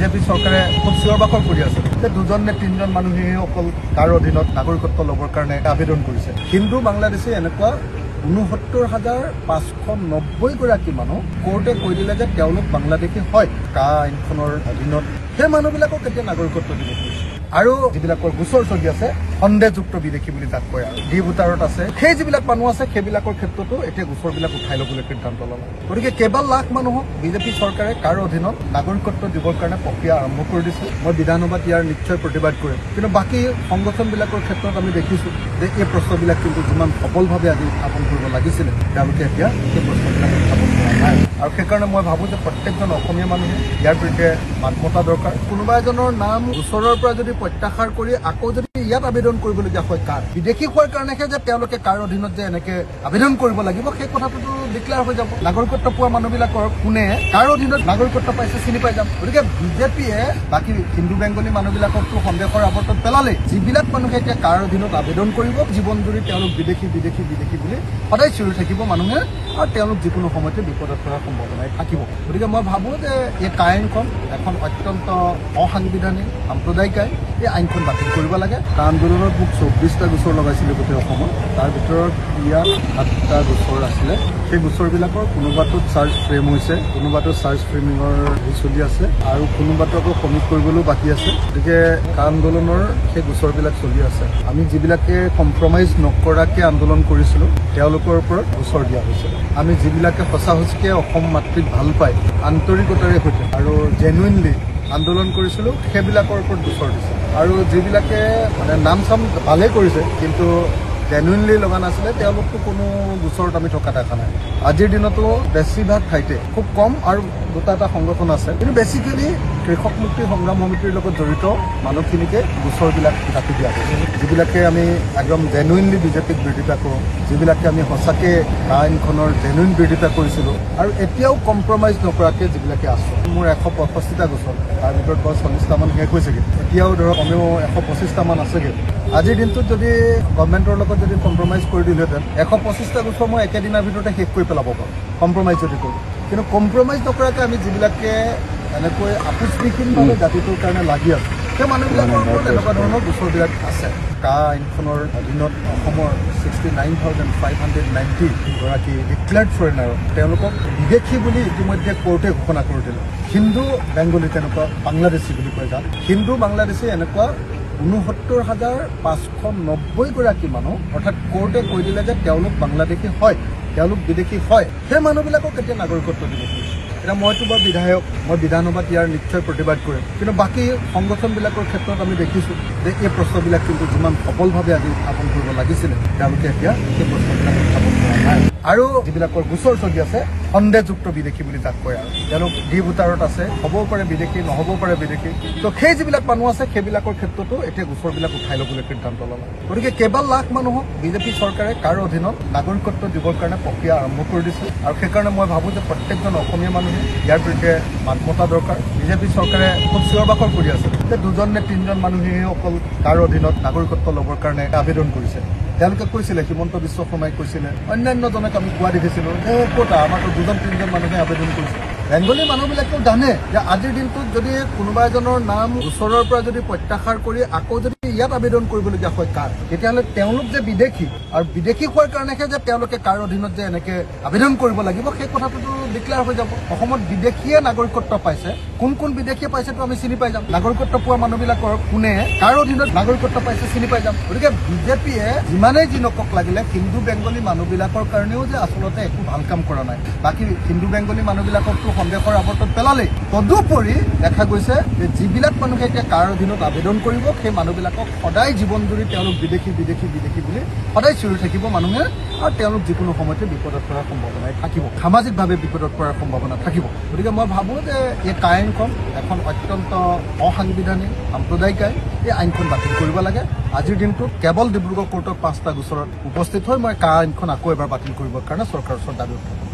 BJP চৰকাৰে খুব চিঞৰ-বাখৰ কৰি আছে যে 2জন নে 3জন মানুহে অকল তাৰ অধীনত নাগৰিকত্ব ল'বৰ কাৰণে আবেদন কৰিছে। হিন্দু বাংলাদেশী এনেকুৱা 69,590 গৰাকী মানুহ কোৰ্টে কৈ দিলে যে তেওঁলোক বাংলাদেশী হয়। কা আইনখনৰ অধীনত সেই মানুহবিলাকক এতিয়া নাগৰিকত্ব দিব খুজিছে। আৰু যিবিলাকৰ গোচৰ চলি আছে সন্দেহযুক্ত বিদেশী বুলি তাক কয় আৰু ডি ভোটাৰত আছে, সেই যিবিলাক মানুহ আছে সেইবিলাকৰ ক্ষেত্ৰতো এতিয়া গোচৰবিলাক উঠাই ল'বলৈ সিদ্ধান্ত ল'লে। গতিকে কেইবা লাখ মানুহক বিজেপি চৰকাৰে কাৰ অধীনত নাগৰিকত্ব দিবৰ কাৰণে প্ৰক্ৰিয়া আৰম্ভ কৰি দিছে। মই বিধানসভাত ইয়াৰ নিশ্চয় প্ৰতিবাদ কৰিম, কিন্তু বাকী সংগঠনবিলাকৰ ক্ষেত্ৰত আমি দেখিছোঁ যে এই প্ৰশ্নবিলাক কিন্তু যিমান সবলভাৱে আজি উত্থাপন কৰিব লাগিছিলে তেওঁলোকে এতিয়া সেই প্ৰশ্নবিলাক উত্থাপন কৰা নাই। আৰু সেইকাৰণে মই ভাবোঁ যে প্ৰত্যেকজন অসমীয়া মানুহে ইয়াৰ বিৰুদ্ধে মাত মতা দৰকাৰ। কোনোবা এজনৰ নাম ওচৰৰ পৰা যদি প্ৰত্যাহাৰ কৰি আকৌ যদি ইয়াত আবেদন কৰিবলগীয়া হয় কাৰ বিদেশী হোৱাৰ কাৰণেহে যে তেওঁলোকে কাৰ অধীনত যে এনেকে আবেদন কৰিব লাগিব সেই কথাটোতো ডিক্লেয়াৰ হৈ যাব। নাগৰিকত্ব পোৱা মানুহবিলাকৰ কোনে কাৰ অধীনত নাগৰিকত্ব পাইছে চিনি পাই যাম। গতিকে বিজেপিয়ে বাকী হিন্দু বেংগলী মানুহবিলাককতো সন্দেহৰ আৱৰ্তত পেলালে। যিবিলাক মানুহে এতিয়া কাৰ অধীনত আবেদন কৰিব জীৱন জুৰি তেওঁলোক বিদেশী বিদেশী বিদেশী বুলি সদায় চিঞৰি থাকিব মানুহে, আৰু তেওঁলোক যিকোনো সময়তে বিপদত পৰাৰ সম্ভাৱনাই থাকিব। গতিকে মই ভাবোঁ যে এই কা আইনখন এখন অত্যন্ত অসাংবিধানিক সাম্প্ৰদায়িক আইন। এই আইনখন বাতিল কৰিব লাগে। কা আন্দোলনত মোক 24টা গোচৰ লগাইছিলে গোটেই অসমত, তাৰ ভিতৰত ইয়াত 7টা গোচৰ আছিলে। সেই গোচৰবিলাকৰ কোনোবাটোত চাৰ্জ ফ্ৰেম হৈছে, কোনোবাটো চাৰ্জ ফ্ৰেমিঙৰ চলি আছে, আৰু কোনোবাটো আকৌ সমিট কৰিবলৈও বাকী আছে। গতিকে কা আন্দোলনৰ সেই গোচৰবিলাক চলি আছে। আমি যিবিলাকে কম্প্ৰমাইজ নকৰাকৈ আন্দোলন কৰিছিলোঁ তেওঁলোকৰ ওপৰত গোচৰ দিয়া হৈছে। আমি যিবিলাকে সঁচা সঁচিকে অসম মাতৃক ভাল পায় আন্তৰিকতাৰে সৈতে আৰু জেনুইনলি আন্দোলন কৰিছিলোঁ সেইবিলাকৰ ওপৰত গোচৰ দিছে। আৰু যিবিলাকে মানে নাম চাম ভালেই কৰিছে কিন্তু জেনুইনলি লগা নাছিলে তেওঁলোকতো কোনো গোচৰত আমি থকা দেখা নাই। আজিৰ দিনতো বেছিভাগ ঠাইতে খুব কম আৰু 2টা সংগঠন আছে, কিন্তু বেছিকেলি কৃষক মুক্তি সংগ্ৰাম সমিতিৰ লগত জড়িত মানুহখিনিকে গোচৰবিলাক কাটি দিয়া হৈছে। যিবিলাকে আমি একদম জেনুইনলি বিজেপিক বিৰোধিতা কৰোঁ, যিবিলাকে আমি সঁচাকৈ আইনখনৰ জেনুইন বিৰোধিতা কৰিছিলোঁ, আৰু এতিয়াও কম্প্ৰমাইজ নকৰাকৈ যিবিলাকে আছোঁ। মোৰ 165টা গোচৰ, তাৰ ভিতৰত 40টামান শেষ হৈছেগৈ, এতিয়াও ধৰক কমেও 125টামান আছেগৈ। আজিৰ দিনটোত যদি গভৰ্ণমেণ্টৰ লগত যদি কম্প্ৰমাইজ কৰি দিলোহেঁতেন 125টা গোচৰ মই একেদিনৰ ভিতৰতে শেষ কৰি পেলাব পাৰোঁ কম্প্ৰমাইজ যদি কৰোঁ। কিন্তু কম্প্ৰমাইজ নকৰাকৈ আমি যিবিলাকে এনেকৈ আপোচবিহীনভাৱে জাতিটোৰ কাৰণে লাগি আছোঁ সেই মানুহবিলাকৰ ওপৰত এনেকুৱা ধৰণৰ গোচৰবিলাক আছে। কা আইনখনৰ অধীনত অসমৰ 69,590 গৰাকী ডিক্লেয়াৰ্ড ফৰেনাৰ তেওঁলোকক বিদেশী বুলি ইতিমধ্যে কোৰ্টে ঘোষণা কৰি দিলে। হিন্দু বেংগলী তেনেকুৱা বাংলাদেশী বুলি কয় যাক। হিন্দু বাংলাদেশী এনেকুৱা 69,590 গৰাকী মানুহ, অৰ্থাৎ কোৰ্টে কৈ দিলে যে তেওঁলোক বাংলাদেশী হয়, তেওঁলোক বিদেশী হয়। সেই মানুহবিলাকক এতিয়া নাগৰিকত্ব দিব খুজিছে। এতিয়া মইতো বৰ বিধায়ক, মই বিধানসভাত ইয়াৰ নিশ্চয় প্ৰতিবাদ কৰিম, কিন্তু বাকী সংগঠনবিলাকৰ ক্ষেত্ৰত আমি দেখিছোঁ যে এই প্ৰশ্নবিলাক কিন্তু যিমান সবলভাৱে আজি উত্থাপন কৰিব লাগিছিলে তেওঁলোকে এতিয়া সেই প্ৰশ্নবিলাক উত্থাপন কৰা নাই। আৰু যিবিলাকৰ গোচৰ চলি আছে সন্দেহযুক্ত বিদেশী বুলি তাক কয় আৰু তেওঁলোক ডি ভোটাৰত আছে, হ'বও পাৰে বিদেশী, নহ'বও পাৰে বিদেশী। তো সেই যিবিলাক মানুহ আছে সেইবিলাকৰ ক্ষেত্ৰতো এতিয়া গোচৰবিলাক উঠাই ল'বলৈ সিদ্ধান্ত ল'লে। গতিকে কেইবা লাখ মানুহক বিজেপি চৰকাৰে কাৰ অধীনত নাগৰিকত্ব দিবৰ কাৰণে প্ৰক্ৰিয়া আৰম্ভ কৰি দিছে। আৰু সেইকাৰণে মই ভাবোঁ যে প্ৰত্যেকজন অসমীয়া মানুহে ইয়াৰ বিৰুদ্ধে মাত মতা দৰকাৰ। বিজেপি চৰকাৰে খুব চিঞৰ-বাখৰ কৰি আছে যে 2জন নে 3জন মানুহে অকল কাৰ অধীনত নাগৰিকত্ব ল'বৰ কাৰণে আবেদন কৰিছে। তেওঁলোকে কৈছিলে, হিমন্ত বিশ্ব শৰ্মাই কৈছিলে, অন্যান্যজনক আমি কোৱা দেখিছিলোঁ যে ক'তা আমাৰতো 2-3জন মানুহে আবেদন কৰিছে। বেংগলী মানুহবিলাকেও জানে যে আজিৰ দিনটোত যদি কোনোবা এজনৰ নাম ওচৰৰ পৰা যদি প্ৰত্যাহাৰ কৰি আকৌ যদি ইয়াত আবেদন কৰিবলগীয়া হয় কাৰ, তেতিয়াহ'লে তেওঁলোক যে বিদেশী, আৰু বিদেশী হোৱাৰ কাৰণেহে যে তেওঁলোকে কাৰ অধীনত যে এনেকে আবেদন কৰিব লাগিব সেই কথাটোতো ডিক্লেয়াৰ হৈ যাব। অসমত বিদেশীয়ে নাগৰিকত্ব পাইছে, কোন কোন বিদেশীয়ে পাইছেতো আমি চিনি পাই যাম। নাগৰিকত্ব পোৱা মানুহবিলাকৰ কোনে কাৰ অধীনত নাগৰিকত্ব পাইছে চিনি পাই যাম। গতিকে বিজেপিয়ে যিমানেই যি নকক লাগিলে হিন্দু বেংগলী মানুহবিলাকৰ কাৰণেও যে আচলতে একো ভাল কাম কৰা নাই। বাকী হিন্দু বেংগলী মানুহবিলাককতো সন্দেহৰ আৱৰ্তত পেলালে। তদুপৰি দেখা গৈছে যে যিবিলাক মানুহে এতিয়া কাৰ অধীনত আবেদন কৰিব সেই মানুহবিলাকক সদায় জীৱন জুৰি তেওঁলোক বিদেশী বিদেশী বিদেশী বুলি সদায় চিঞৰি থাকিব মানুহে, আৰু তেওঁলোক যিকোনো সময়তে বিপদত পৰাৰ সম্ভাৱনাই থাকিব, সামাজিকভাৱে বিপদত পৰাৰ সম্ভাৱনা থাকিব। গতিকে মই ভাবোঁ যে এই কা আইনখন এখন অত্যন্ত অসাংবিধানিক সাম্প্ৰদায়িক আইন। এই আইনখন বাতিল কৰিব লাগে। আজিৰ দিনটোত কেৱল ডিব্ৰুগড় কোৰ্টৰ 5টা গোচৰত উপস্থিত হৈ মই কা আইনখন আকৌ এবাৰ বাতিল কৰিবৰ কাৰণে চৰকাৰৰ ওচৰত দাবী উঠাম।